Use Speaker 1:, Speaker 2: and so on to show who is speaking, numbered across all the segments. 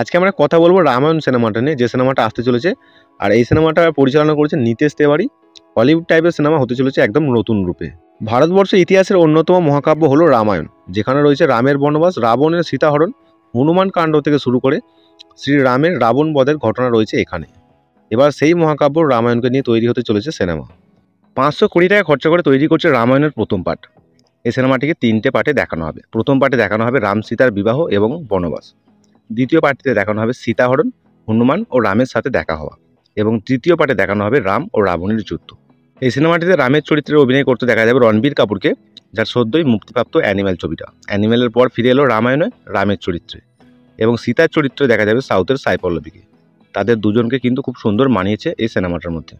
Speaker 1: আজকে আমরা কথা বলবো রামায়ণ সিনেমাটা নিয়ে, যে সিনেমাটা আসতে চলেছে। আর এই সিনেমাটা পরিচালনা করেছেন নিতেশ তেওয়ারি। হলিউড টাইপের সিনেমা হতে চলেছে একদম নতুন রূপে। ভারতবর্ষের ইতিহাসের অন্যতম মহাকাব্য হলো রামায়ণ, যেখানে রয়েছে রামের বনবাস, রাবণের সীতাহরণ, হনুমান কাণ্ড থেকে শুরু করে শ্রীরামের রাবণ বধের ঘটনা রয়েছে এখানে। এবার সেই মহাকাব্য রামায়ণকে নিয়ে তৈরি হতে চলেছে সিনেমা। 500 কোটি টাকা খরচা করে তৈরি করছে রামায়ণের প্রথম পার্ট। এই সিনেমাটিকে 3টে পার্টে দেখানো হবে। প্রথম পার্টে দেখানো হবে রাম সীতার বিবাহ এবং বনবাস। দ্বিতীয় পার্টিতে দেখানো হবে সীতাহরণ, হনুমান ও রামের সাথে দেখা হওয়া, এবং তৃতীয় পার্টে দেখানো হবে রাম ও রাবণের যুদ্ধ। এই সিনেমাটিতে রামের চরিত্রে অভিনয় করতে দেখা যাবে রণবীর কাপুরকে, যার সদ্যই মুক্তিপ্রাপ্ত অ্যানিমেল ছবিটা। অ্যানিমেলের পর ফিরে এলো রামায়ণে রামের চরিত্রে, এবং সীতার চরিত্রে দেখা যাবে সাউথের সাই পল্লবীকে। তাদের দুজনকে কিন্তু খুব সুন্দর মানিয়েছে এই সিনেমাটার মধ্যে।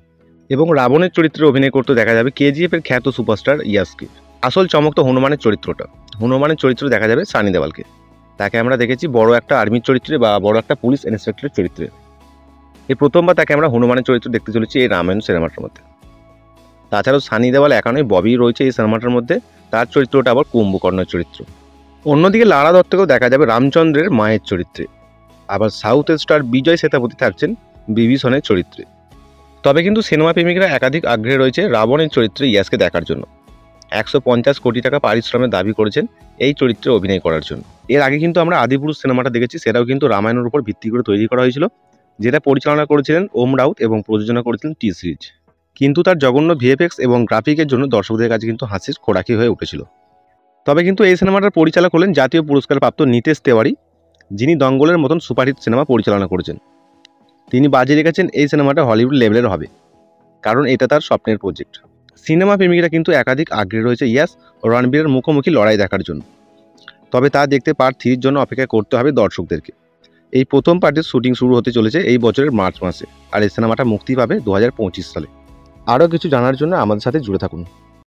Speaker 1: এবং রাবণের চরিত্রে অভিনয় করতে দেখা যাবে কেজিএফ এর খ্যাত সুপারস্টার ইয়াসকে। আসল চমক তো হনুমানের চরিত্রটা। হনুমানের চরিত্রে দেখা যাবে সানি দেওয়ালকে। তাকে আমরা দেখেছি বড় একটা আর্মির চরিত্রে বা বড় একটা পুলিশ ইন্সপেক্টরের চরিত্রে। এই প্রথমবার তাকে আমরা হনুমানের চরিত্র দেখতে চলেছি এই রামায়ণ সিনেমাটার মধ্যে। তাছাড়াও সানি দেওয়াল একা নয়, ববি রয়েছে এই সিনেমাটার মধ্যে। তার চরিত্রটা আবার কুম্ভকর্ণের চরিত্র। অন্যদিকে লারা দত্তকেও দেখা যাবে রামচন্দ্রের মায়ের চরিত্রে। আবার সাউথের স্টার বিজয় সেতুপতি থাকছেন বিভীষণের চরিত্রে। তবে কিন্তু সিনেমা প্রেমিকরা একাধিক আগ্রহে রয়েছে রাবণের চরিত্রে ইয়াসকে দেখার জন্য। 150 কোটি টাকা পারিশ্রমের দাবি করেছেন এই চরিত্রে অভিনয় করার জন্য। এর আগে কিন্তু আমরা আদিপুরুষ সিনেমাটা দেখেছি, সেটাও কিন্তু রামায়ণের উপর ভিত্তি করে তৈরি করা হয়েছিল, যেটা পরিচালনা করেছিলেন ওম রাউত এবং প্রযোজনা করেছিলেন টি সিরিজ। কিন্তু তার জঘন্য ভিএফএক্স এবং গ্রাফিকের জন্য দর্শকদের কাছে কিন্তু হাসির খোরাকি হয়ে উঠেছিল। তবে কিন্তু এই সিনেমাটার পরিচালক হলেন জাতীয় পুরস্কারপ্রাপ্ত নিতেশ তেওয়ারি, যিনি দঙ্গলের মতন সুপারহিট সিনেমা পরিচালনা করেছেন। তিনি বাজি রেখেছেন এই সিনেমাটা হলিউড লেভেলের হবে, কারণ এটা তার স্বপ্নের প্রজেক্ট। সিনেমা প্রেমিকরা কিন্তু একাধিক আগ্রহী রয়েছে ইয়াস ও রণবীরের মুখোমুখি লড়াই দেখার জন্য। তবে তা দেখতে পার্ট 3 জন্য অপেক্ষা করতে হবে দর্শকদেরকে। এই প্রথম পার্টের শুটিং শুরু হতে চলেছে এই বছরের মার্চ মাসে, আর এই সিনেমাটা মুক্তি পাবে 2025 সালে। আরও কিছু জানার জন্য আমাদের সাথে জুড়ে থাকুন।